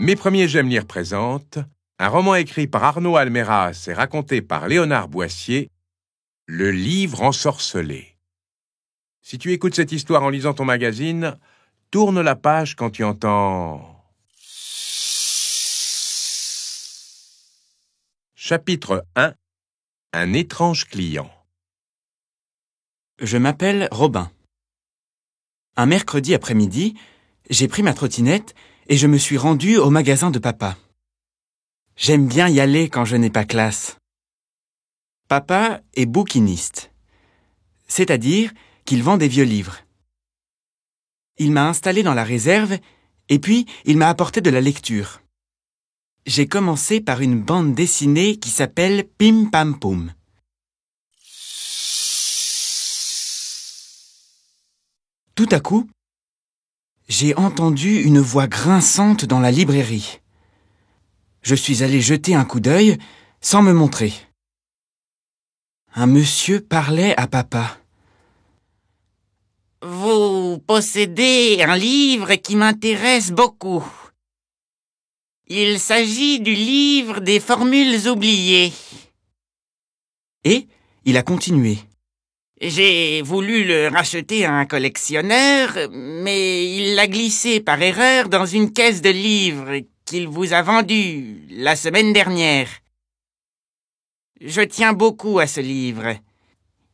Mes premiers J'aime lire présente un roman écrit par Arnaud Almeras et raconté par Léonard Boissier, Le livre ensorcelé. Si tu écoutes cette histoire en lisant ton magazine, tourne la page quand tu entends... Chapitre 1. Un étrange client. Je m'appelle Robin. Un mercredi après-midi, j'ai pris ma trottinette et je me suis rendu au magasin de papa. J'aime bien y aller quand je n'ai pas classe. Papa est bouquiniste, c'est-à-dire qu'il vend des vieux livres. Il m'a installé dans la réserve et puis il m'a apporté de la lecture. J'ai commencé par une bande dessinée qui s'appelle Pim Pam Poum. Tout à coup, j'ai entendu une voix grinçante dans la librairie. Je suis allé jeter un coup d'œil sans me montrer. Un monsieur parlait à papa. « Vous possédez un livre qui m'intéresse beaucoup. Il s'agit du livre des formules oubliées. » Et il a continué. J'ai voulu le racheter à un collectionneur, mais il l'a glissé par erreur dans une caisse de livres qu'il vous a vendue la semaine dernière. Je tiens beaucoup à ce livre.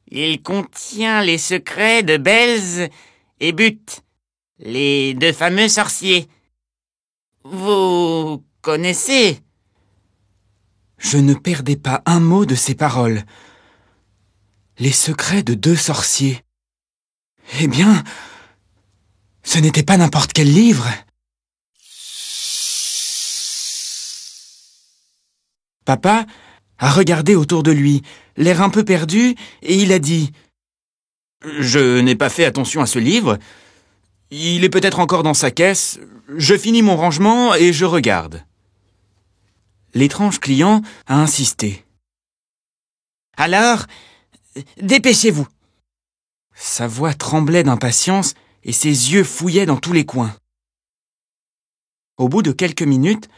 Il contient les secrets de Belz et But, les deux fameux sorciers. Vous connaissez ? Je ne perdais pas un mot de ces paroles. Les secrets de deux sorciers. Eh bien, ce n'était pas n'importe quel livre. Papa a regardé autour de lui, l'air un peu perdu, et il a dit « Je n'ai pas fait attention à ce livre. Il est peut-être encore dans sa caisse. Je finis mon rangement et je regarde. » L'étrange client a insisté. « Alors, dépêchez-vous !» Sa voix tremblait d'impatience et ses yeux fouillaient dans tous les coins. Au bout de quelques minutes,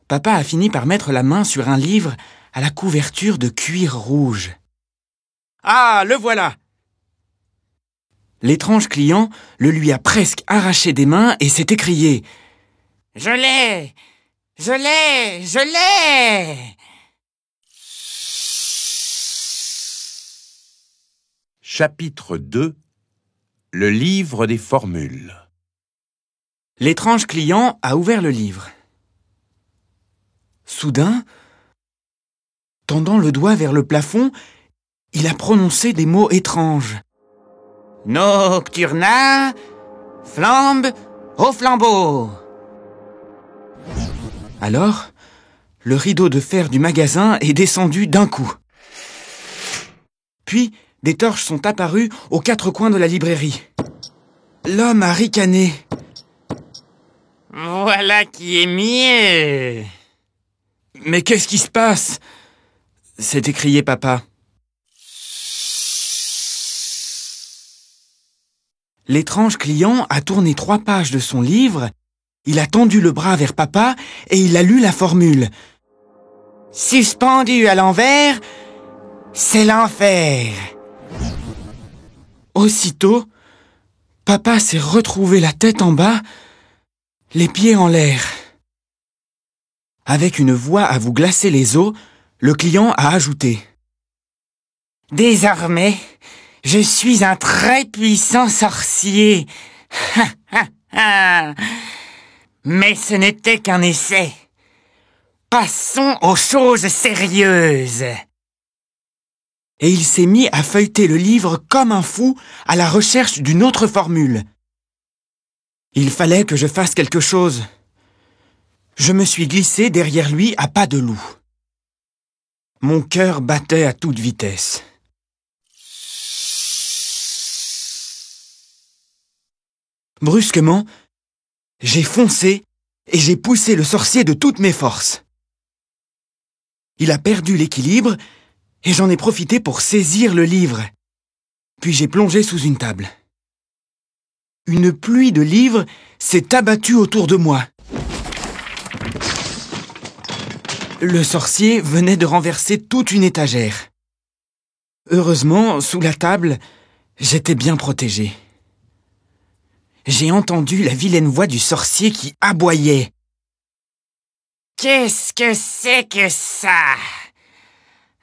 papa a fini par mettre la main sur un livre à la couverture de cuir rouge. « Ah, le voilà !» L'étrange client le lui a presque arraché des mains et s'est écrié « Je l'ai ! Je l'ai ! Je l'ai !» Chapitre 2. Le livre des formules. L'étrange client a ouvert le livre. Soudain, tendant le doigt vers le plafond, il a prononcé des mots étranges. Nocturna, flambe au flambeau. Alors, le rideau de fer du magasin est descendu d'un coup. Puis, des torches sont apparues aux quatre coins de la librairie. L'homme a ricané. Voilà qui est mieux. Mais qu'est-ce qui se passe ? S'est écrié papa. L'étrange client a tourné 3 pages de son livre, il a tendu le bras vers papa et il a lu la formule. Suspendu à l'envers, c'est l'enfer. Aussitôt, papa s'est retrouvé la tête en bas, les pieds en l'air. Avec une voix à vous glacer les os, le client a ajouté. Désormais, je suis un très puissant sorcier. Mais ce n'était qu'un essai. Passons aux choses sérieuses. Et il s'est mis à feuilleter le livre comme un fou à la recherche d'une autre formule. Il fallait que je fasse quelque chose. Je me suis glissé derrière lui à pas de loup. Mon cœur battait à toute vitesse. Brusquement, j'ai foncé et j'ai poussé le sorcier de toutes mes forces. Il a perdu l'équilibre et j'en ai profité pour saisir le livre. Puis j'ai plongé sous une table. Une pluie de livres s'est abattue autour de moi. Le sorcier venait de renverser toute une étagère. Heureusement, sous la table, j'étais bien protégé. J'ai entendu la vilaine voix du sorcier qui aboyait. Qu'est-ce que c'est que ça?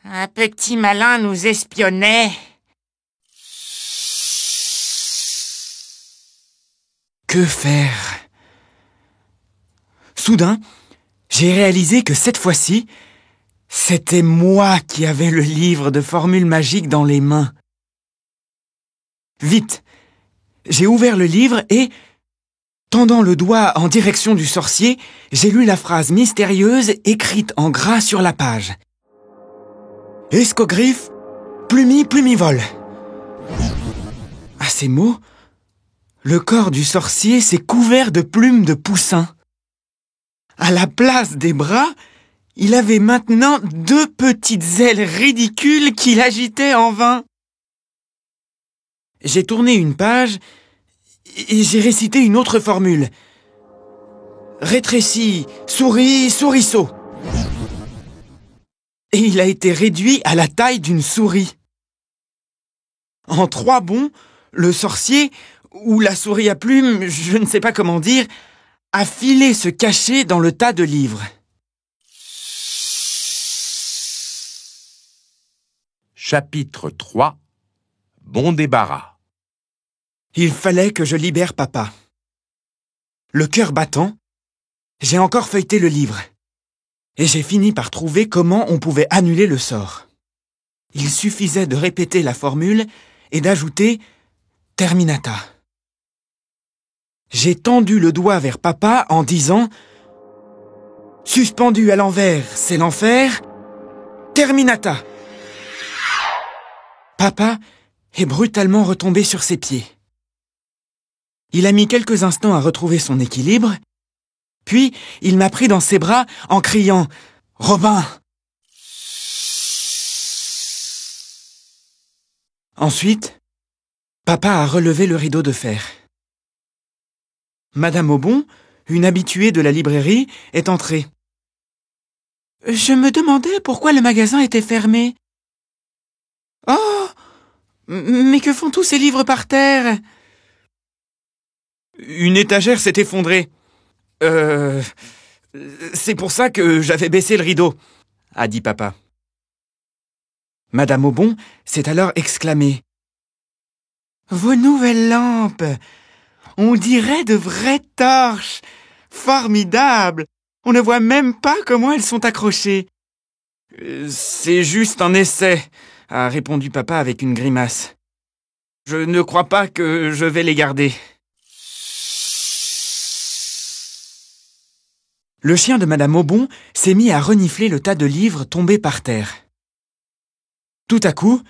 Un petit malin nous espionnait. Que faire? Soudain, j'ai réalisé que cette fois-ci, c'était moi qui avais le livre de formules magiques dans les mains. Vite, j'ai ouvert le livre et, tendant le doigt en direction du sorcier, j'ai lu la phrase mystérieuse écrite en gras sur la page. Escogriffe, plumivole. À ces mots, le corps du sorcier s'est couvert de plumes de poussin. À la place des bras, il avait maintenant 2 petites ailes ridicules qu'il agitait en vain. J'ai tourné une page et j'ai récité une autre formule. Rétrécis, souris, souriceau. Et il a été réduit à la taille d'une souris. En 3 bonds, le sorcier, ou la souris à plumes, je ne sais pas comment dire, a filé se cacher dans le tas de livres. Chapitre 3. Bon débarras. Il fallait que je libère papa. Le cœur battant, j'ai encore feuilleté le livre. Et j'ai fini par trouver comment on pouvait annuler le sort. Il suffisait de répéter la formule et d'ajouter « Terminata ». J'ai tendu le doigt vers papa en disant « Suspendu à l'envers, c'est l'enfer. Terminata ». Papa est brutalement retombé sur ses pieds. Il a mis quelques instants à retrouver son équilibre, puis il m'a pris dans ses bras en criant « Robin !» Ensuite, papa a relevé le rideau de fer. Madame Aubon, une habituée de la librairie, est entrée. « Je me demandais pourquoi le magasin était fermé. »« Oh, mais que font tous ces livres par terre ?»« Une étagère s'est effondrée. C'est pour ça que j'avais baissé le rideau, » a dit papa. Madame Aubon s'est alors exclamée. « Vos nouvelles lampes! On dirait de vraies torches! Formidable! On ne voit même pas comment elles sont accrochées. »« C'est juste un essai, » a répondu papa avec une grimace. « Je ne crois pas que je vais les garder. » Le chien de Madame Aubon s'est mis à renifler le tas de livres tombés par terre. Tout à coup,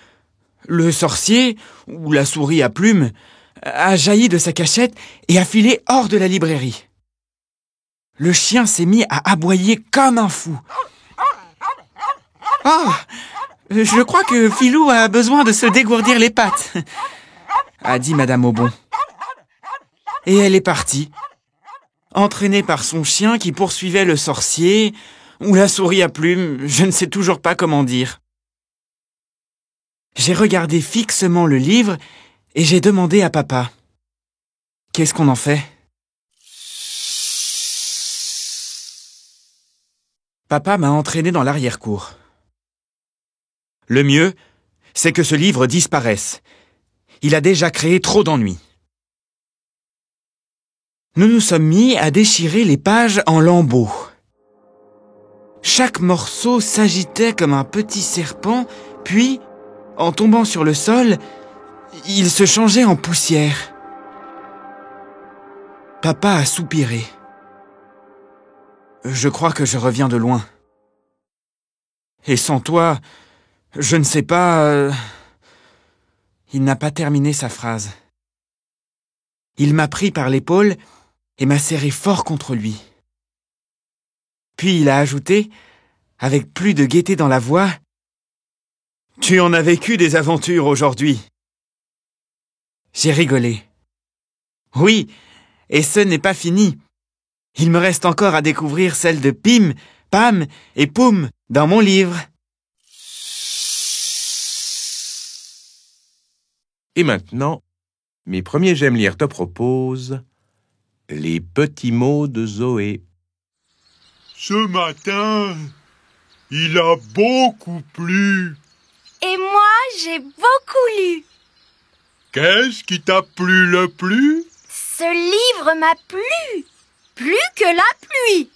le sorcier, ou la souris à plumes, a jailli de sa cachette et a filé hors de la librairie. Le chien s'est mis à aboyer comme un fou. « Oh, je crois que Filou a besoin de se dégourdir les pattes, » a dit Madame Aubon. Et elle est partie, entraînée par son chien qui poursuivait le sorcier, ou la souris à plumes, je ne sais toujours pas comment dire. J'ai regardé fixement le livre et j'ai demandé à papa. « Qu'est-ce qu'on en fait ?» Papa m'a entraîné dans l'arrière-cour. « Le mieux, c'est que ce livre disparaisse. Il a déjà créé trop d'ennuis. » Nous nous sommes mis à déchirer les pages en lambeaux. Chaque morceau s'agitait comme un petit serpent, puis, en tombant sur le sol, il se changeait en poussière. Papa a soupiré. Je crois que je reviens de loin. Et sans toi, je ne sais pas... Il n'a pas terminé sa phrase. Il m'a pris par l'épaule et m'a serré fort contre lui. Puis il a ajouté, avec plus de gaieté dans la voix, « Tu en as vécu des aventures aujourd'hui. » J'ai rigolé. Oui, et ce n'est pas fini. Il me reste encore à découvrir celle de Pim, Pam et Poum dans mon livre. Et maintenant, mes premiers J'aime lire te proposent les petits mots de Zoé. Ce matin, il a beaucoup plu. Et moi, j'ai beaucoup lu. Qu'est-ce qui t'a plu le plus? Ce livre m'a plu, plus que la pluie.